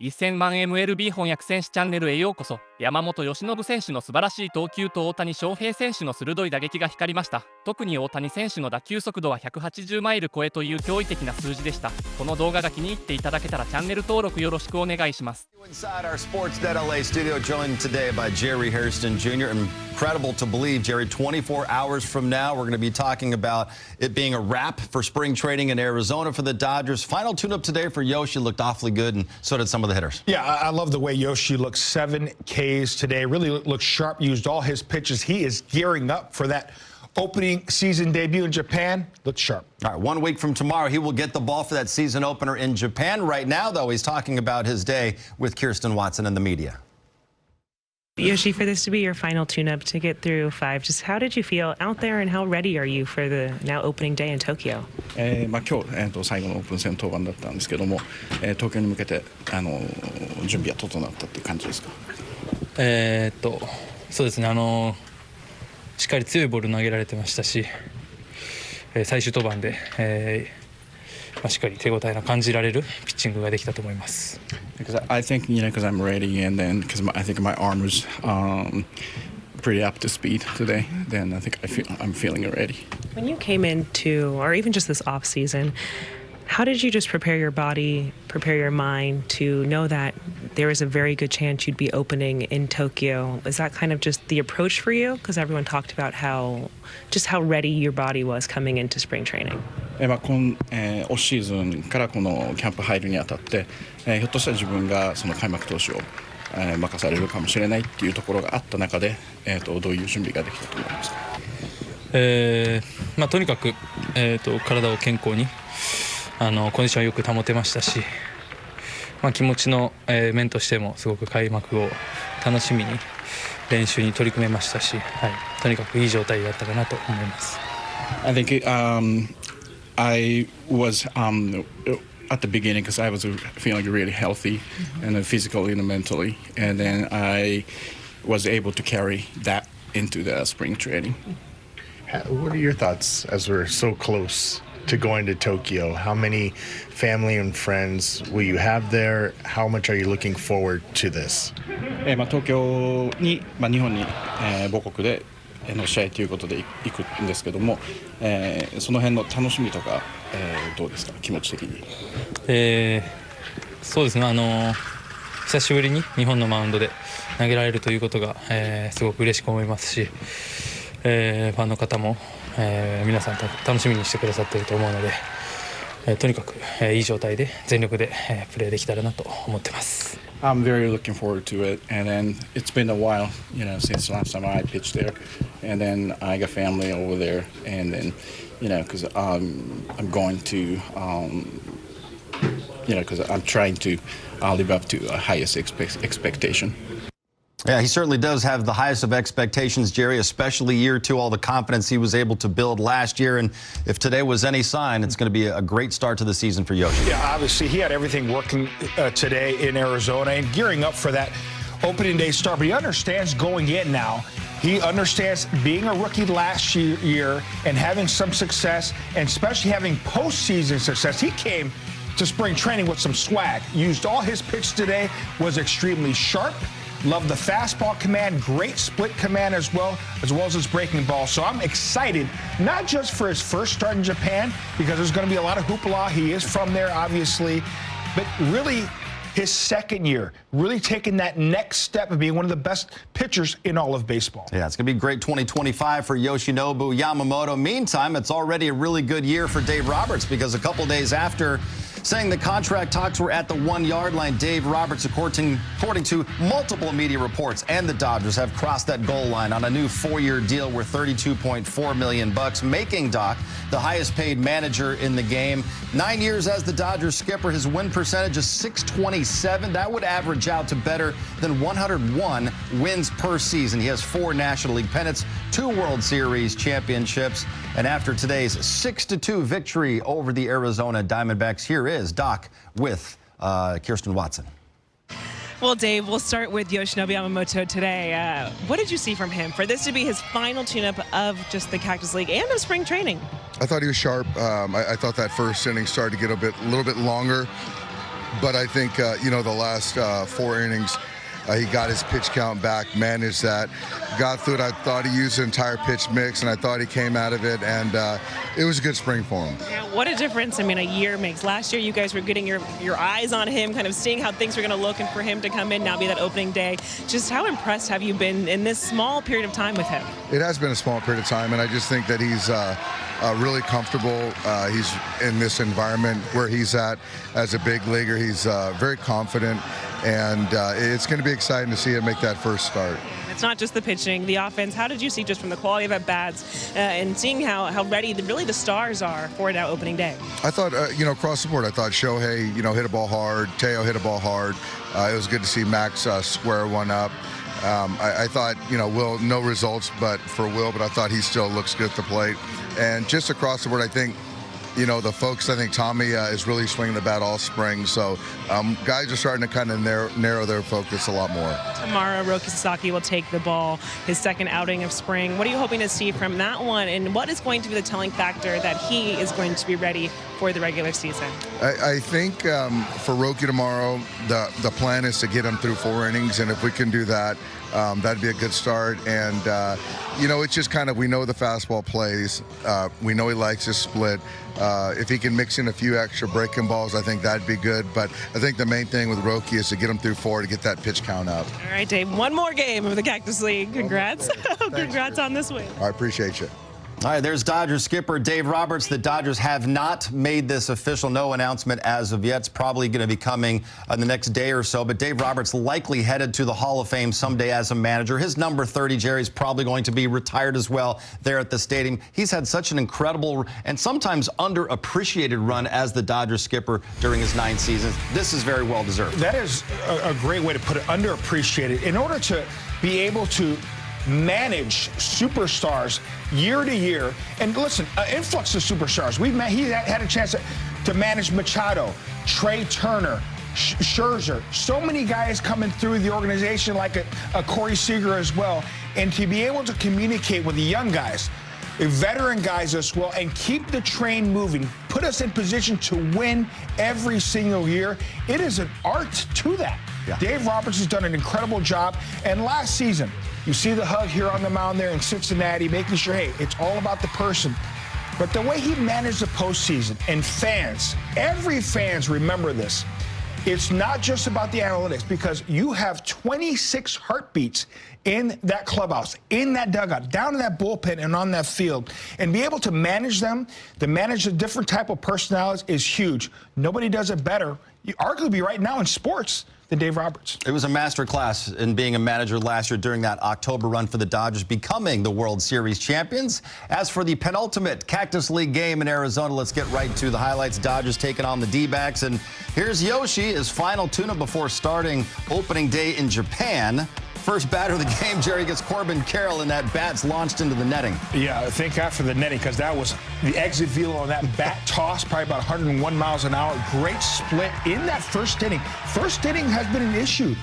1000万 MLB 翻訳選手チャンネルへようこそ。山本由伸選手の素晴らしい投球と大谷翔平選手の鋭い打撃が光りました。特に大谷選手の打球速度は180マイル超えという驚異的な数字でした。この動画が気に入っていただけたらチャンネル登録よろしくお願いします。 Inside our Sportsnet LA studio, joined today by Jerry Hairston Jr. Incredible to believe, Jerry, 24 hours from now, we're going to be talking about it being a wrap for spring training in Arizona for the Dodgers. Final tune-up today for Yoshi. Looked awfully good, and so did some of the hitters. Yeah, I love the way Yoshi looked. 7 Ks today. Really looked sharp, used all his pitches. He is gearing up for that opening season debut in Japan. Looked sharp. All right, 1 week from tomorrow, he will get the ball for that season opener in Japan. Right now, though, he's talking about his day with Kirsten Watson and the media. Yoshi, for this to be your final tune-up to get through 5, just how did you feel out there and how ready are you for the now opening day in Tokyo? 今日、最後のオープン戦登板だったんですけども、東京に向けて準備は整ったっていう感じですか？そうですね、しっかり強いボール投げられてましたし、最終登板で、しっかり手応えの感じられるピッチングができたと思います。Because I think, because I'm ready, and then because I think my arm was pretty up to speed today, then I think I'm feeling ready. When you came into, or even just this off season, how did you just prepare your body, prepare your mind to know that there was a very good chance you'd be opening in Tokyo? Is that kind of just the approach for you? Because everyone talked about how ready your body was coming into spring training. オフシーズンからこのキャンプ入るにあたって、ひょっとしたら自分がその開幕投手を、任されるかもしれないっていうところがあった中で、どういう準備ができたと思いますか？とにかく、体を健康にコンディションをよく保てましたし、気持ちの、面としてもすごく開幕を楽しみに練習に取り組めましたし、とにかくいい状態だったかなと思います。I think I was at the beginning because I was feeling really healthy and physically and mentally, and then I was able to carry that into the spring training. What are your thoughts as we're so close to going to Tokyo? How many family and friends will you have there? How much are you looking forward to this? 東京に、日本に、母国での試合ということで行くんですけども、その辺の楽しみとか、どうですか、気持ち的に？そうですね、久しぶりに日本のマウンドで投げられるということが、すごく嬉しく思いますし、ファンの方も、皆さん楽しみにしてくださっていると思うので、とにかく、いい状態で全力で、プレーできたらなと思ってます。I'm very looking forward to it, and then it's been a while, since the last time I pitched there, and then I got family over there, and then, because I'm going to, because I'm trying to live up to a highest expectation. Yeah, he certainly does have the highest of expectations, Jerry, especially year 2, all the confidence he was able to build last year. And if today was any sign, it's going to be a great start to the season for Yoshi. Yeah, obviously he had everything working today in Arizona and gearing up for that opening day start. But he understands going in now. He understands being a rookie last year and having some success, and especially having postseason success. He came to spring training with some swag. Used all his pitch today, was extremely sharp. Love the fastball command, great split command as well as his breaking ball. So I'm excited, not just for his first start in Japan, because there's going to be a lot of hoopla. He is from there, obviously, but really his second year, really taking that next step of being one of the best pitchers in all of baseball. Yeah, it's going to be a great 2025 for Yoshinobu Yamamoto. Meantime, it's already a really good year for Dave Roberts, because a couple days after saying the contract talks were at the 1-yard line, Dave Roberts, according to multiple media reports, and the Dodgers have crossed that goal line on a new 4-year deal worth $32.4 million, making Doc the highest paid manager in the game. 9 years as the Dodgers skipper, his win percentage is .627. That would average out to better than 101 wins per season. He has 4 National League pennants, 2 World Series championships, and after today's 6-2 victory over the Arizona Diamondbacks, here is Doc with Kirsten Watson. Well, Dave, we'll start with Yoshinobu Yamamoto today. What did you see from him for this to be his final tune-up of just the Cactus League and of spring training? I thought he was sharp. I thought that first inning started to get a little bit longer. but I think, the last 4 innings, he got his pitch count back, managed that, got through it. I thought he used the entire pitch mix, and I thought he came out of it, and it was a good spring for him. Yeah, what a difference, a year makes. Last year, you guys were getting your eyes on him, kind of seeing how things were going to look, and for him to come in now, be that opening day. Just how impressed have you been in this small period of time with him? It has been a small period of time, and I just think that he's really comfortable. He's in this environment where he's at as a big leaguer. He's very confident, and it's going to be exciting to see him make that first start. It's not just the pitching, the offense. How did you see just from the quality of at-bats and seeing how ready the stars are for that opening day? I thought, across the board, I thought Shohei, hit a ball hard. Teo hit a ball hard. It was good to see Max square one up. I thought, Will, no results but for Will, but I thought he still looks good at the plate. And just across the board, I think, the folks, I think Tommy is really swinging the bat all spring. So guys are starting to kind of narrow their focus a lot more. Tomorrow, Roki Sasaki will take the ball, his second outing of spring. What are you hoping to see from that one? And what is going to be the telling factor that he is going to be ready for the regular season? I think for Roki tomorrow, the plan is to get him through 4 innings. And if we can do that, that'd be a good start. And, it's just kind of, we know the fastball plays. We know he likes his split. If he can mix in a few extra breaking balls, I think that'd be good. But I think the main thing with Roki is to get him through 4 to get that pitch count up. All right, Dave, one more game of the Cactus League. Congrats. Congrats on this win. I appreciate you. All right, there's Dodgers skipper Dave Roberts. The Dodgers have not made this official, no announcement as of yet. It's probably going to be coming in the next day or so. But Dave Roberts likely headed to the Hall of Fame someday as a manager. His number 30, Jerry, is probably going to be retired as well there at the stadium. He's had such an incredible and sometimes underappreciated run as the Dodgers skipper during his 9 seasons. This is very well deserved. That is a great way to put it, underappreciated. In order to be able to manage superstars year to year, and listen, influx of superstars. He had a chance to manage Machado, Trey Turner, Scherzer, so many guys coming through the organization like a Corey Seager as well, and to be able to communicate with the young guys, veteran guys as well, and keep the train moving, put us in position to win every single year. It is an art to that. Yeah. Dave Roberts has done an incredible job, and last season, you see the hug here on the mound there in Cincinnati, making sure, hey, it's all about the person. But the way he managed the postseason, and fans, every fans remember this. It's not just about the analytics, because you have 26 heartbeats in that clubhouse, in that dugout, down in that bullpen and on that field. And be able to manage them, to manage a different type of personalities is huge. Nobody does it better, arguably right now in sports, than Dave Roberts. It was a master class in being a manager last year during that October run for the Dodgers, becoming the World Series champions. As for the penultimate Cactus League game in Arizona, let's get right to the highlights. Dodgers taking on the D-backs, and here's Yoshi, his final tune-up before starting opening day in Japan. First batter of the game, Jerry, gets Corbin Carroll, and that bat's launched into the netting. Yeah, thank God for the netting, because that was the exit velo on that bat toss, probably about 101 miles an hour. Great split in that first inning. First inning has been an issue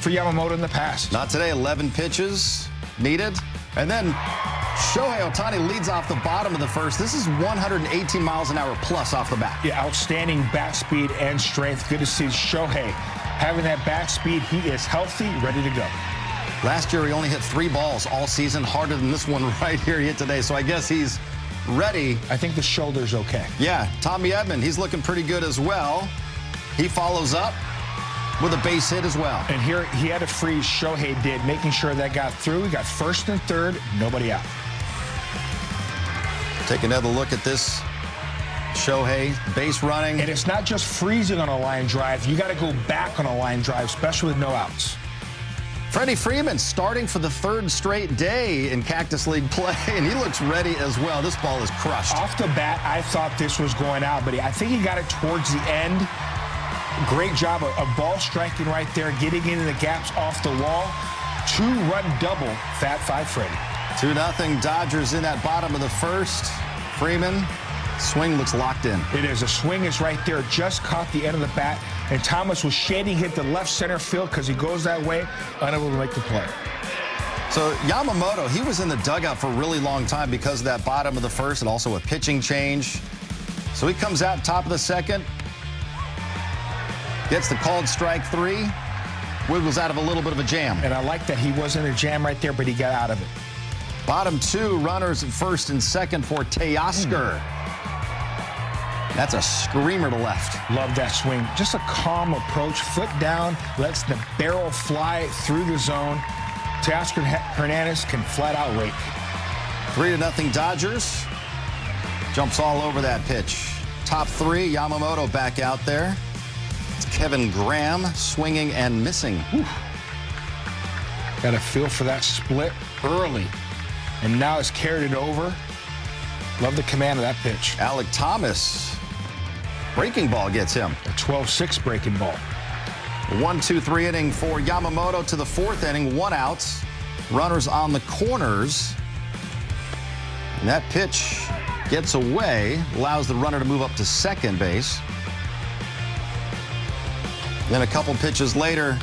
for Yamamoto in the past. Not today. 11 pitches needed. And then Shohei Ohtani leads off the bottom of the first. This is 118 miles an hour plus off the bat. Yeah, outstanding bat speed and strength. Good to see Shohei having that bat speed. He is healthy, ready to go. Last year, he only hit 3 balls all season, harder than this one right here he hit today. So I guess he's ready. I think the shoulder's okay. Yeah, Tommy Edman, he's looking pretty good as well. He follows up with a base hit as well. And here he had to freeze, Shohei did, making sure that got through. He got first and third, nobody out. Take another look at this Shohei, base running. And it's not just freezing on a line drive. You got to go back on a line drive, especially with no outs. Freddie Freeman starting for the 3rd straight day in Cactus League play, and he looks ready as well. This ball is crushed. Off the bat, I thought this was going out, but I think he got it towards the end. Great job of ball striking right there, getting into the gaps off the wall. 2-run double, Fat Five Freddie. 2-0 Dodgers in that bottom of the first. Freeman, swing looks locked in. It is. A swing is right there, just caught the end of the bat. And Thomas was shading, hit the left center field because he goes that way, unable to make the play. So Yamamoto, he was in the dugout for a really long time because of that bottom of the first and also a pitching change. So he comes out top of the second. Gets the called strike 3. Wiggles out of a little bit of a jam. And I like that he wasn't a jam right there, but he got out of it. Bottom 2, runners at first and second for Teoscar. That's a screamer to left. Love that swing. Just a calm approach. Foot down, lets the barrel fly through the zone. Teoscar Hernandez can flat out rake. 3-0 Dodgers. Jumps all over that pitch. Top 3, Yamamoto back out there. It's Kevin Graham swinging and missing. Got a feel for that split early. And now has carried it over. Love the command of that pitch. Alec Thomas. Breaking ball gets him. A 12-6 breaking ball. 1-2-3 inning for Yamamoto to the 4th inning. 1 out. Runners on the corners. And that pitch gets away. Allows the runner to move up to second base. Then a couple pitches later,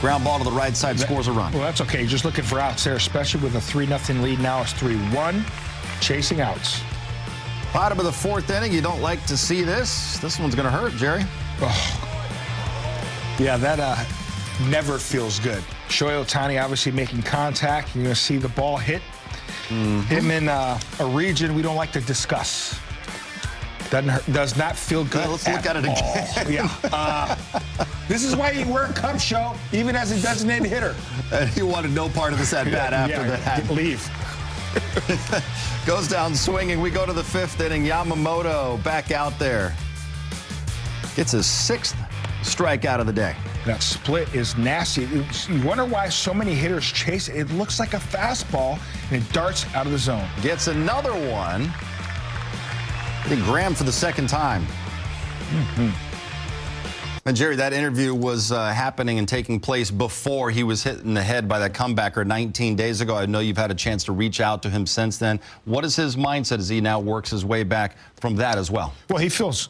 ground ball to the right side, scores a run. Well, that's okay. Just looking for outs there, especially with a 3-0 lead. Now it's 3-1. Chasing outs. Bottom of the 4th inning. You don't like to see this. This one's going to hurt, Jerry. Oh. Yeah, that never feels good. Shohei Ohtani obviously making contact. You're going to see the ball hit him in a region we don't like to discuss. Does not feel good. Let's look at it again. Yeah. This is why you wear a cup, show, even as a designated hitter. And he wanted no part of this at bat after that. Leave. Goes down swinging. We go to the 5th inning. Yamamoto back out there. Gets his 6th strikeout of the day. That split is nasty. You wonder why so many hitters chase it. It looks like a fastball, and it darts out of the zone. Gets another one. I think Graham for the 2nd time. And Jerry, that interview was happening and taking place before he was hit in the head by that comebacker 19 days ago. I know you've had a chance to reach out to him since then. What is his mindset as he now works his way back from that as well? Well, he feels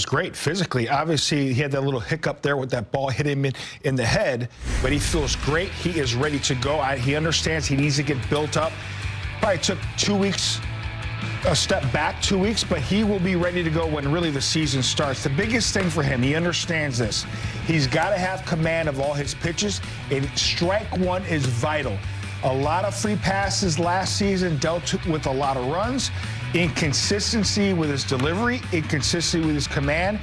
great physically. Obviously, he had that little hiccup there with that ball hit him in the head, but he feels great. He is ready to go. He understands he needs to get built up. Probably took 2 weeks. A step back 2 weeks, but he will be ready to go when really the season starts. The biggest thing for him, he understands this. He's got to have command of all his pitches, and strike 1 is vital. A lot of free passes last season dealt with a lot of runs, inconsistency with his delivery, inconsistency with his command,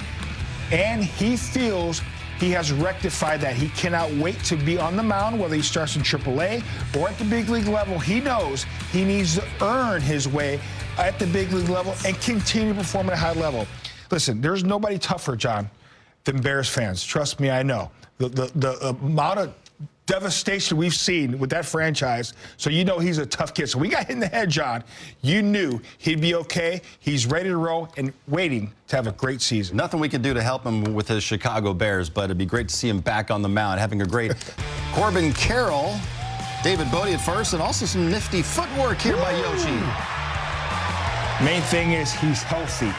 and he feels he has rectified that. He cannot wait to be on the mound, whether he starts in AAA or at the big league level. He knows he needs to earn his way at the big league level and continue to perform at a high level. Listen, there's nobody tougher, John, than Bears fans. Trust me, I know. The amount of devastation we've seen with that franchise, so you know he's a tough kid. So we got hit in the head, John. You knew he'd be okay. He's ready to roll and waiting to have a great season. Nothing we can do to help him with his Chicago Bears, but it'd be great to see him back on the mound, having a great Corbin Carroll, David Bodie at first, and also some nifty footwork here by Yoshi. Main thing is he's healthy.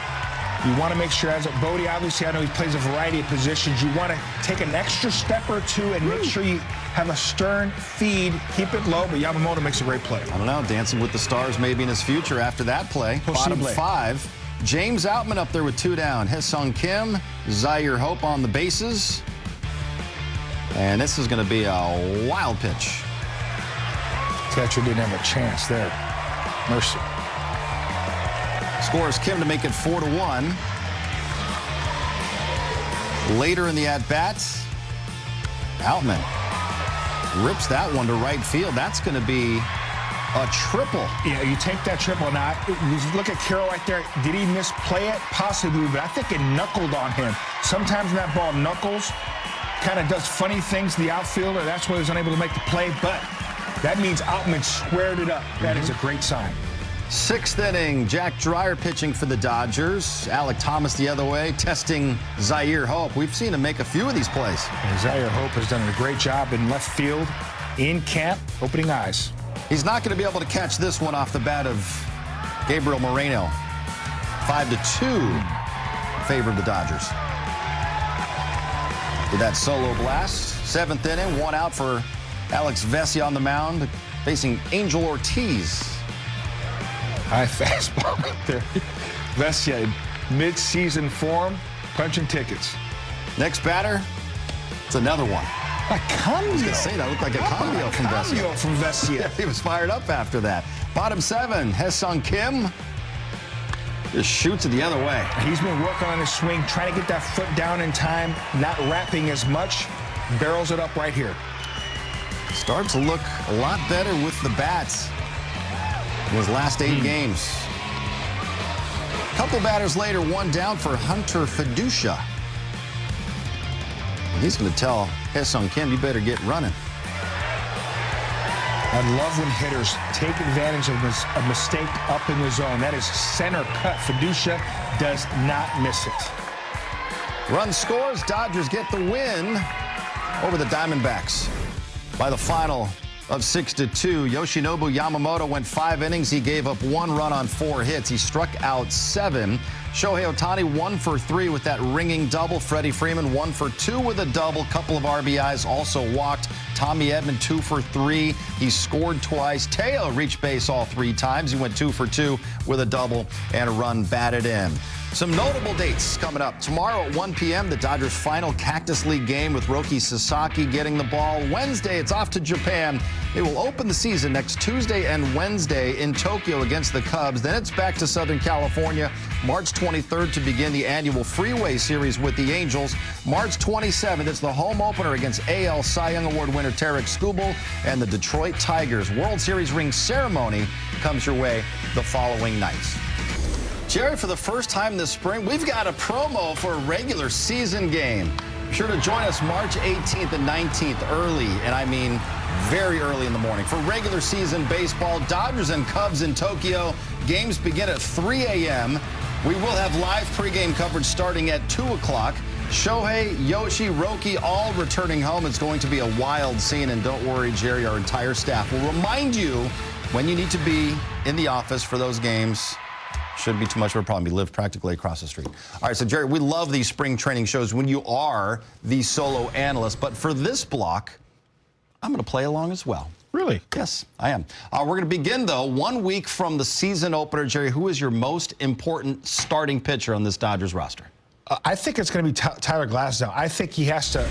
You want to make sure, as a Bodie, obviously, I know he plays a variety of positions. You want to take an extra step or two and make sure you have a stern feed, keep it low, but Yamamoto makes a great play. I don't know, Dancing with the Stars maybe in his future after that play. Bottom 5, James Outman up there with 2 down. Hye-Sung Kim, Zaire Hope on the bases. And this is going to be a wild pitch. Catcher didn't have a chance there. Mercy. Scores Kim to make it 4-1. Later in the at-bat, Outman rips that one to right field. That's going to be a triple. Yeah, you take that triple. Now, you look at Carroll right there. Did he misplay it? Possibly, but I think it knuckled on him. Sometimes when that ball knuckles, kind of does funny things to the outfielder. That's why he was unable to make the play, but that means Outman squared it up. That is a great sign. 6th inning, Jack Dreyer pitching for the Dodgers. Alec Thomas the other way, testing Zaire Hope. We've seen him make a few of these plays. And Zaire Hope has done a great job in left field, in camp, opening eyes. He's not going to be able to catch this one off the bat of Gabriel Moreno. 5-2 in favor of the Dodgers. Did that solo blast. 7th inning, 1 out for Alex Vesia on the mound, facing Angel Ortiz. High fastball up there. Vesia in mid-season form, punching tickets. Next batter, it's another one. A cambio. I was going to say that looked like a cambio from Vesia. Cambio from Vesia. He was fired up after that. Bottom 7, Hae-Sung Kim just shoots it the other way. He's been working on his swing, trying to get that foot down in time, not wrapping as much. Barrels it up right here. Starts to look a lot better with the bats in his last 8 games. A couple batters later, one down for Hunter Fiducia. He's going to tell Hae-Sung Kim, you better get running. I love when hitters take advantage of a mistake up in the zone. That is center cut. Fiducia does not miss it. Run scores, Dodgers get the win over the Diamondbacks by the final of 6-2. Yoshinobu Yamamoto went 5 innings. He gave up 1 run on 4 hits. He struck out 7. Shohei Ohtani 1 for 3 with that ringing double. Freddie Freeman 1 for 2 with a double. Couple of RBIs, also walked. Tommy Edman 2 for 3. He scored twice. Teo reached base all 3 times. He went 2 for 2 with a double and a run batted in. Some notable dates coming up. Tomorrow at 1 p.m., the Dodgers' final Cactus League game with Roki Sasaki getting the ball. Wednesday, it's off to Japan. They will open the season next Tuesday and Wednesday in Tokyo against the Cubs. Then it's back to Southern California, March 23rd to begin the annual Freeway Series with the Angels. March 27th, it's the home opener against AL Cy Young Award winner Tarek Skubal and the Detroit Tigers. World Series ring ceremony comes your way the following night. Jerry, for the first time this spring, we've got a promo for a regular season game. Be sure to join us March 18th and 19th early, and I mean very early in the morning. For regular season baseball, Dodgers and Cubs in Tokyo. Games begin at 3 a.m. We will have live pregame coverage starting at 2 o'clock. Shohei, Yoshi, Roki all returning home. It's going to be a wild scene, and don't worry, Jerry, our entire staff will remind you when you need to be in the office for those games. Shouldn't be too much of a problem. You live practically across the street. All right, so Jerry, we love these spring training shows when you are the solo analyst. But for this block, I'm going to play along as well. Really? Yes, I am. We're going to begin, though, 1 week from the season opener. Jerry, who is your most important starting pitcher on this Dodgers roster? I think it's going to be Tyler Glasnow. I think he has to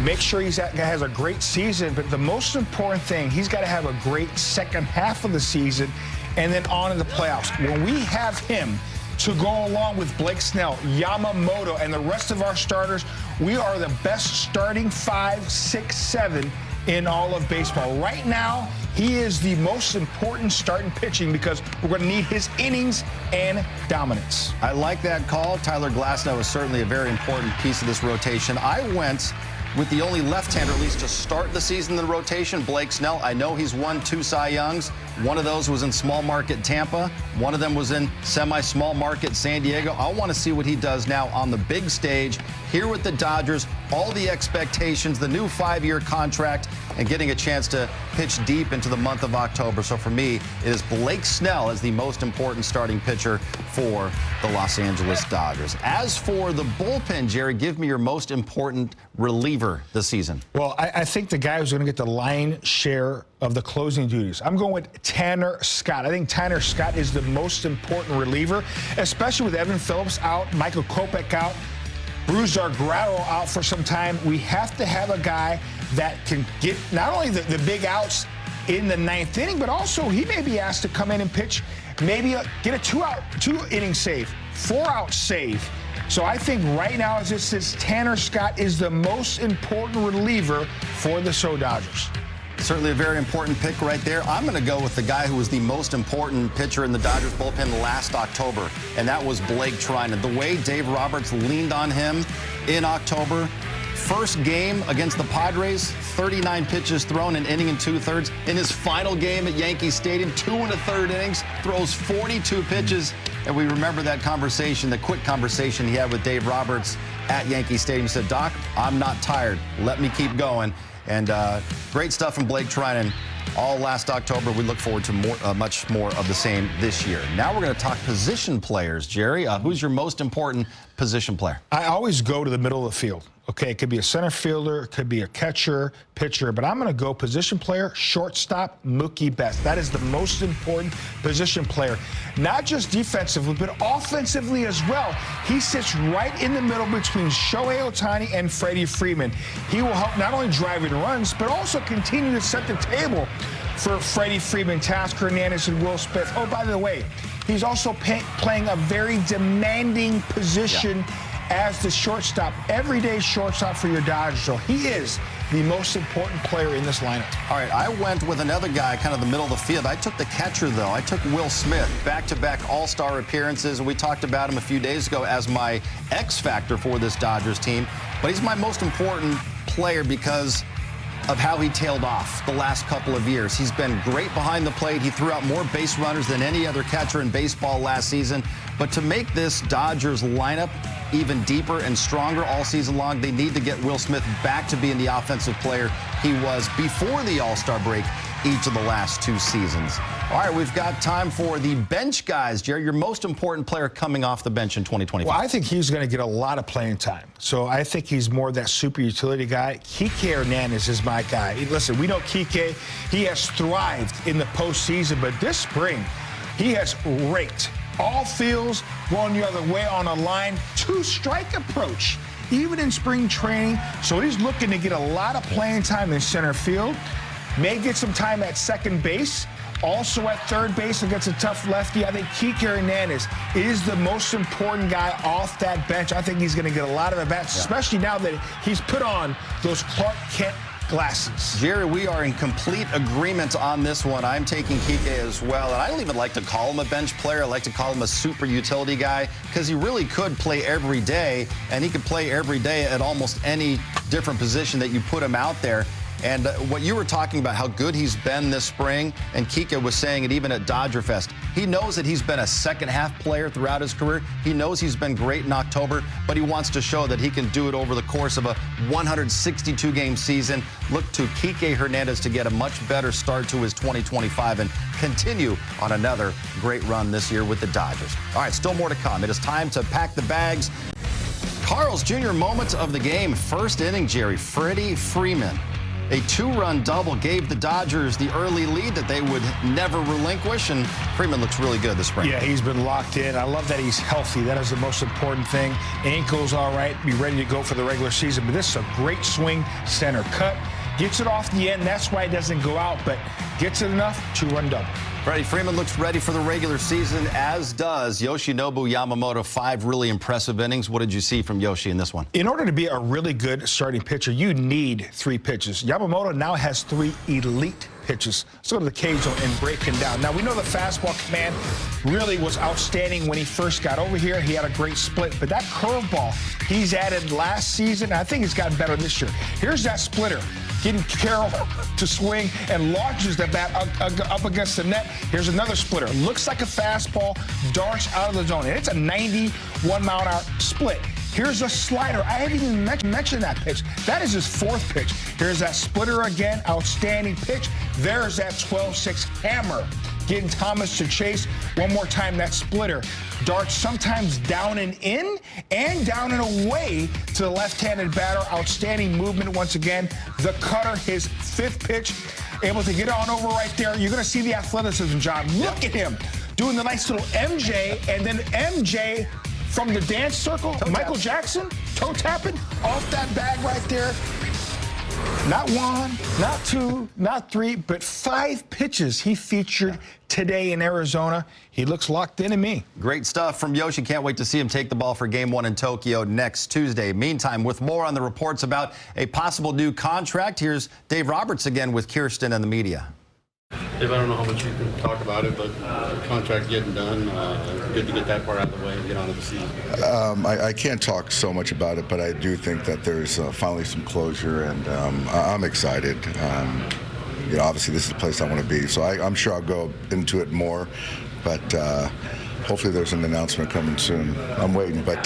make sure he has a great season. But the most important thing, he's got to have a great second half of the season and then on in the playoffs. When we have him to go along with Blake Snell, Yamamoto, and the rest of our starters, we are the best starting 5, 6, 7 in all of baseball. Right now, he is the most important starting pitching because we're going to need his innings and dominance. I like that call. Tyler Glasnow is certainly a very important piece of this rotation. I went with the only left-hander, at least to start the season in the rotation, Blake Snell. I know he's won 2 Cy Youngs. One of those was in small market Tampa. One of them was in semi-small market San Diego. I want to see what he does now on the big stage here with the Dodgers. All the expectations, the new 5-year contract, and getting a chance to pitch deep into the month of October. So for me, it is Blake Snell as the most important starting pitcher for the Los Angeles Dodgers. As for the bullpen, Jerry, give me your most important reliever this season. Well, I think the guy who's going to get the lion's share of the closing duties, I'm going with Tanner Scott. I think Tanner Scott is the most important reliever, especially with Evan Phillips out, Michael Kopech out, Bruce Argrado out for some time. We have to have a guy that can get not only the big outs in the 9th inning, but also he may be asked to come in and pitch, maybe get a 2-inning save, 4-out save. So I think right now, as it says, Tanner Scott is the most important reliever for the Dodgers. Certainly a very important pick right there. I'm going to go with the guy who was the most important pitcher in the Dodgers bullpen last October, and that was Blake Treinen. The way Dave Roberts leaned on him in October, first game against the Padres, 39 pitches thrown, an inning and 2/3. In his final game at Yankee Stadium, 2 1/3 innings, throws 42 pitches. And we remember that conversation, the quick conversation he had with Dave Roberts at Yankee Stadium. He said, "Doc, I'm not tired. Let me keep going." And great stuff from Blake Treinen all last October. We look forward to much more of the same this year. Now we're going to talk position players. Jerry, who's your most important position player? I always go to the middle of the field. Okay, it could be a center fielder, it could be a catcher, pitcher, but I'm going to go position player, shortstop, Mookie Betts. That is the most important position player, not just defensively, but offensively as well. He sits right in the middle between Shohei Ohtani and Freddie Freeman. He will help not only drive in runs, but also continue to set the table for Freddie Freeman, Tasker Hernandez, and Will Smith. Oh, by the way, he's also playing a very demanding position as the shortstop, everyday shortstop for your Dodgers. So he is the most important player in this lineup. All right, I went with another guy, kind of the middle of the field. I took the catcher, though. I took Will Smith, back-to-back All-Star appearances, and we talked about him a few days ago as my X factor for this Dodgers team. But he's my most important player because of how he tailed off the last couple of years. He's been great behind the plate. He threw out more base runners than any other catcher in baseball last season. But to make this Dodgers lineup even deeper and stronger all season long, they need to get Will Smith back to being the offensive player he was before the All-Star break each of the last 2 seasons. All right, we've got time for the bench guys. Jerry, your most important player coming off the bench in 2025. Well, I think he's going to get a lot of playing time. So I think he's more that super utility guy. Kike Hernandez is my guy. Listen, we know Kike, he has thrived in the postseason, but this spring, he has raked all fields, going the other way on a line, 2-strike approach, even in spring training. So he's looking to get a lot of playing time in center field, may get some time at second base, also at third base against a tough lefty. I think Kike Hernandez is the most important guy off that bench. I think he's going to get a lot of at-bats, especially now that he's put on those Clark Kent glasses. Jerry, we are in complete agreement on this one. I'm taking Kike as well, and I don't even like to call him a bench player. I like to call him a super utility guy because he really could play every day, and he could play every day at almost any different position that you put him out there. And what you were talking about, how good he's been this spring, and Kike was saying it even at Dodger Fest. He knows that he's been a second-half player throughout his career. He knows he's been great in October, but he wants to show that he can do it over the course of a 162-game season. Look to Kike Hernandez to get a much better start to his 2025 and continue on another great run this year with the Dodgers. All right, still more to come. It is time to pack the bags. Carl's Jr. moment of the game. First inning, Jerry. Freddie Freeman. A 2-run double gave the Dodgers the early lead that they would never relinquish, and Freeman looks really good this spring. Yeah, he's been locked in. I love that he's healthy. That is the most important thing. Ankle's all right, be ready to go for the regular season, but this is a great swing, center cut. Gets it off the end, that's why it doesn't go out, but gets it enough, 2-run double. Freddie Freeman looks ready for the regular season, as does Yoshinobu Yamamoto. 5 really impressive innings. What did you see from Yoshi in this one? In order to be a really good starting pitcher, you need 3 pitches. Yamamoto now has 3 elite pitches. Let's go to the cage and break him down. Now, we know the fastball command really was outstanding when he first got over here. He had a great split, but that curveball he's added last season, I think it's gotten better this year. Here's that splitter. Getting Carroll to swing and launches the bat up against the net. Here's another splitter. Looks like a fastball, darts out of the zone. And it's a 91-mile-an-hour split. Here's a slider. I haven't even mentioned that pitch. That is his 4th pitch. Here's that splitter again. Outstanding pitch. There's that 12-6 hammer. Getting Thomas to chase. One more time, that splitter. Darts sometimes down and in and down and away to the left-handed batter. Outstanding movement once again. The cutter, his 5th pitch. Able to get on over right there. You're going to see the athleticism, John. Look at him doing the nice little MJ, and then MJ from the dance circle. Michael Jackson, toe tapping off that bag right there. Not 1, not 2, not 3, but 5 pitches he featured today in Arizona. He looks locked in to me. Great stuff from Yoshi. Can't wait to see him take the ball for Game 1 in Tokyo next Tuesday. Meantime, with more on the reports about a possible new contract, here's Dave Roberts again with Kirsten and the media. Dave, I don't know how much you can talk about it, but contract getting done, good to get that part out of the way and get on to the season. I can't talk so much about it, but I do think that there's finally some closure, and I'm excited. You know, obviously this is the place I want to be, so I'm sure I'll go into it more, but hopefully there's an announcement coming soon. I'm waiting, but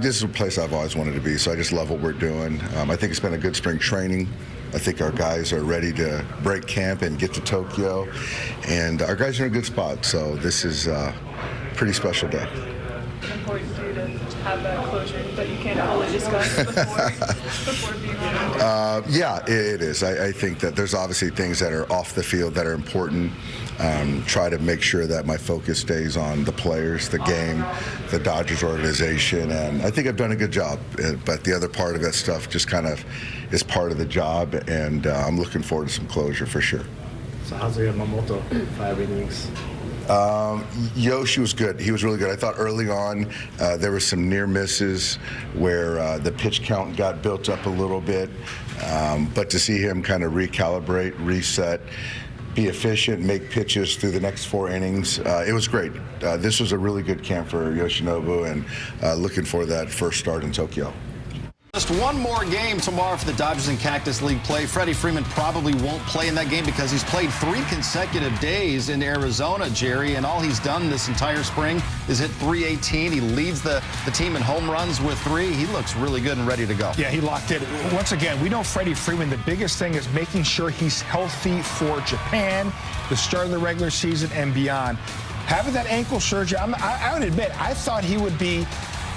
this is a place I've always wanted to be, so I just love what we're doing. I think it's been a good spring training. I think our guys are ready to break camp and get to Tokyo, and our guys are in a good spot, so this is a pretty special day. Important to have that closure that you can't fully discuss before being on? Yeah, it is. I think that there's obviously things that are off the field that are important. Try to make sure that my focus stays on the players, the game, the Dodgers organization, and I think I've done a good job. But the other part of that stuff just kind of is part of the job, and I'm looking forward to some closure for sure. So how's Yamamoto? 5 innings. Yoshi was good. He was really good. I thought early on there were some near misses where the pitch count got built up a little bit, but to see him kind of recalibrate, reset, be efficient, make pitches through the next 4 innings, it was great. This was a really good camp for Yoshinobu, and looking for that first start in Tokyo. Just one more game tomorrow for the Dodgers in Cactus League play. Freddie Freeman probably won't play in that game because he's played 3 consecutive days in Arizona, Jerry, and all he's done this entire spring is hit .318. He leads the team in home runs with 3. He looks really good and ready to go. Yeah, he locked in. Once again, we know Freddie Freeman, the biggest thing is making sure he's healthy for Japan, the start of the regular season and beyond. Having that ankle surgery, I would admit, I thought he would be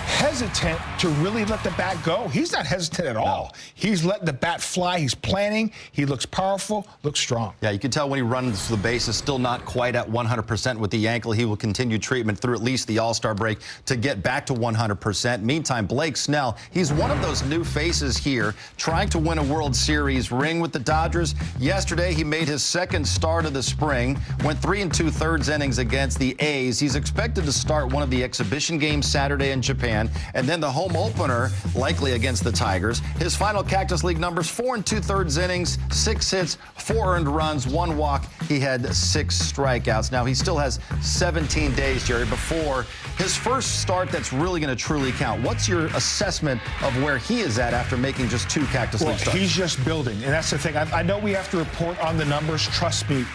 hesitant to really let the bat go. He's not hesitant at all. He's letting the bat fly. He's planning. He looks powerful, looks strong. Yeah, you can tell when he runs the bases, still not quite at 100% with the ankle. He will continue treatment through at least the All-Star break to get back to 100%. Meantime, Blake Snell, he's one of those new faces here trying to win a World Series ring with the Dodgers. Yesterday, he made his 2nd start of the spring, went 3 2/3 innings against the A's. He's expected to start one of the exhibition games Saturday in Japan, and then the home opener, likely against the Tigers. His final Cactus League numbers, 4 2/3 innings, 6 hits, 4 earned runs, 1 walk. He had 6 strikeouts. Now, he still has 17 days, Jerry, before his first start that's really going to truly count. What's your assessment of where he is at after making just 2 Cactus League starts? He's just building, and that's the thing. I know we have to report on the numbers. Trust me.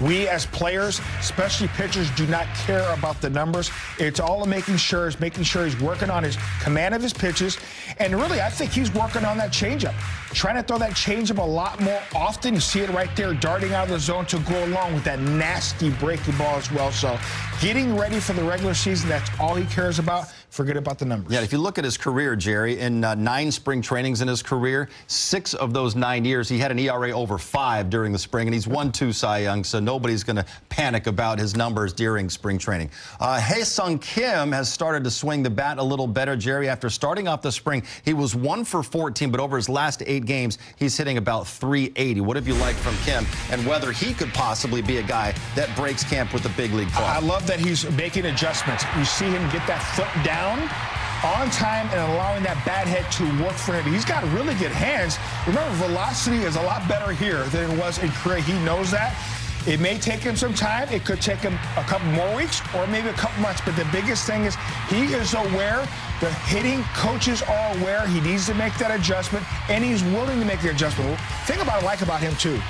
We as players, especially pitchers, do not care about the numbers. It's all making sure he's working on his command of his pitches. And really, I think he's working on that changeup. Trying to throw that changeup a lot more often. You see it right there, darting out of the zone to go along with that nasty breaking ball as well. So getting ready for the regular season, that's all he cares about. Forget about the numbers. Yeah, if you look at his career, Jerry, in 9 spring trainings in his career, 6 of those 9 years, he had an ERA over 5 during the spring, and he's won 2 Cy Young, so nobody's going to panic about his numbers during spring training. Hae-Sung Kim has started to swing the bat a little better, Jerry. After starting off the spring, he was 1 for 14, but over his last 8 games, he's hitting about .380. What have you liked from Kim, and whether he could possibly be a guy that breaks camp with the big league club? I love that he's making adjustments. You see him get that foot down on time and allowing that bat head to work for him. He's got really good hands. Remember, velocity is a lot better here than it was in Korea. He knows that. It may take him some time. It could take him a couple more weeks or maybe a couple months. But the biggest thing is he is aware. The hitting coaches are aware he needs to make that adjustment, and he's willing to make the adjustment. The thing I like about him, too,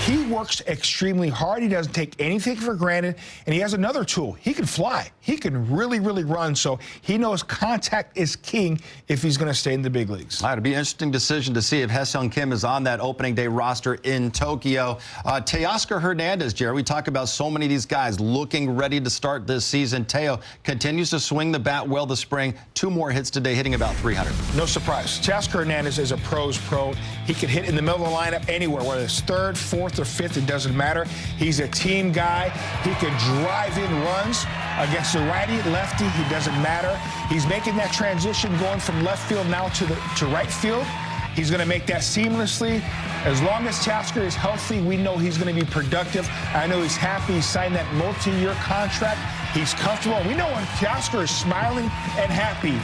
he works extremely hard. He doesn't take anything for granted. And he has another tool. He can fly. He can really, really run. So he knows contact is king if he's going to stay in the big leagues. All right, it'll be an interesting decision to see if Hae-Sung Kim is on that opening day roster in Tokyo. Teoscar Hernandez, Jerry, we talk about so many of these guys looking ready to start this season. Teo continues to swing the bat well this spring. 2 more hits today, hitting about 300. No surprise. Teoscar Hernandez is a pro's pro. He can hit in the middle of the lineup anywhere, whether it's 3rd, 4th, or 5th, it doesn't matter. He's a team guy. He can drive in runs against the righty, lefty. He doesn't matter. He's making that transition going from left field now to right field. He's going to make that seamlessly. As long as Teoscar is healthy, we know he's going to be productive. I know he's happy. He signed that multi-year contract. He's comfortable. We know when Teoscar is smiling and happy,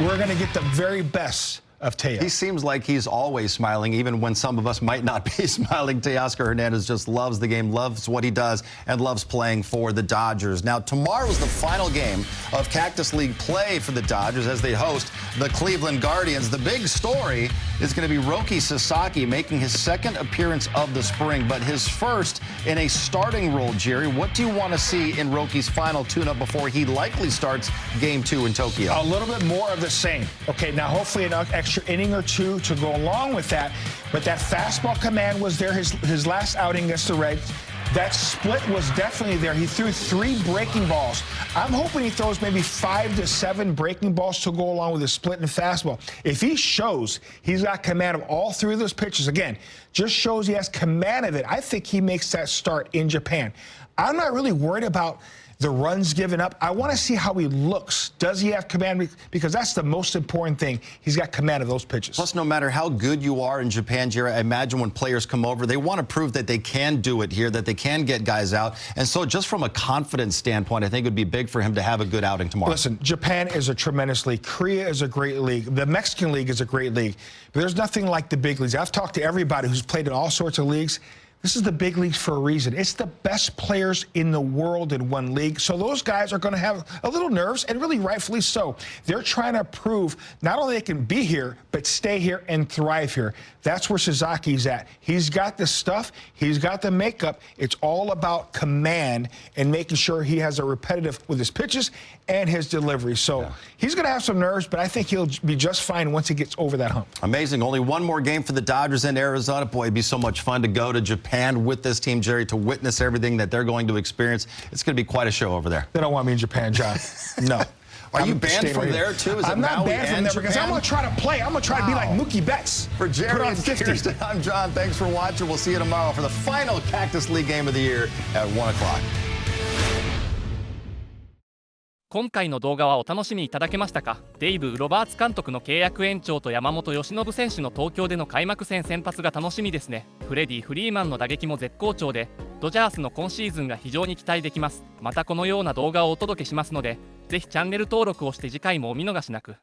we're going to get the very best of Teo. He seems like he's always smiling, even when some of us might not be smiling. Teoscar Hernandez just loves the game, loves what he does, and loves playing for the Dodgers. Now, tomorrow is the final game of Cactus League play for the Dodgers as they host the Cleveland Guardians. The big story is going to be Roki Sasaki making his 2nd appearance of the spring, but his first in a starting role, Jerry. What do you want to see in Roki's final tune-up before he likely starts Game 2 in Tokyo? A little bit more of the same. Okay, now hopefully an extra inning or 2 to go along with that. But that fastball command was there his last outing against the Reds. That split was definitely there. He threw 3 breaking balls. I'm hoping he throws maybe 5 to 7 breaking balls to go along with his split and fastball. If he shows he's got command of all 3 of those pitches, again, just shows he has command of it, I think he makes that start in Japan. I'm not really worried about the runs given up. I want to see how he looks. Does he have command? Because that's the most important thing. He's got command of those pitches. Plus, no matter how good you are in Japan, Jerry, I imagine when players come over, they want to prove that they can do it here, that they can get guys out. And so just from a confidence standpoint, I think it would be big for him to have a good outing tomorrow. Listen, Japan is a tremendous league. Korea is a great league. The Mexican league is a great league. But there's nothing like the big leagues. I've talked to everybody who's played in all sorts of leagues. This is the big leagues for a reason. It's the best players in the world in one league. So those guys are going to have a little nerves, and really rightfully so. They're trying to prove not only they can be here, but stay here and thrive here. That's where Suzuki's at. He's got the stuff. He's got the makeup. It's all about command and making sure he has a repetitive with his pitches and his delivery. So he's going to have some nerves, but I think he'll be just fine once he gets over that hump. Amazing. Only one more game for the Dodgers in Arizona. Boy, it'd be so much fun to go to Japan with this team, Jerry, to witness everything that they're going to experience. It's going to be quite a show over there. They don't want me in Japan, John. No. Are you banned from there, too? I'm not banned from there because I'm going to try to play. I'm going to try to be like Mookie Betts. For Jerry and Kirsten, I'm John. Thanks for watching. We'll see you tomorrow for the final Cactus League game of the year at 1 o'clock. 今回の動画はお楽しみいただけましたか？デイブ・ロバーツ監督の契約延長と山本由伸選手の東京での開幕戦先発が楽しみですね。フレディ・フリーマンの打撃も絶好調で、ドジャースの今シーズンが非常に期待できます。またこのような動画をお届けしますので、ぜひチャンネル登録をして次回もお見逃しなく。